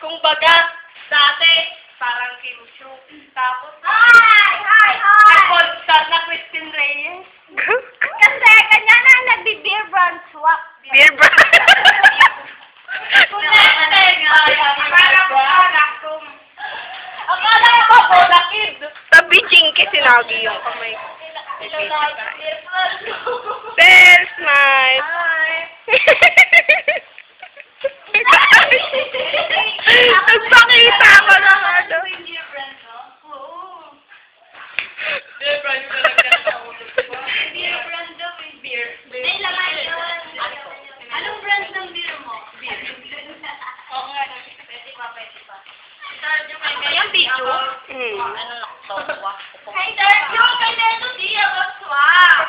Kung baga, dati, parang Kim Chu. Tapos, Hi! nag-podcast na Christine Reyes. Kasi kanya na nagbi-beer brand swap. Beer brand. Parang akala ko, Bola Kid. Sabi Jinky, sinabi yung kamay ko. Bell smile. Nagpakita ko ng ano. Beer brand, no? Oo. Beer brand yung nalagyan sa ulo. Beer brand daw eh. Beer. May laman yun. Anong brand ng beer mo? Beer. Oo nga. Pwede pa. Ayan, video. Hmm. Ano lang to? Hey, Darjo! Kay Leno, di ako swap!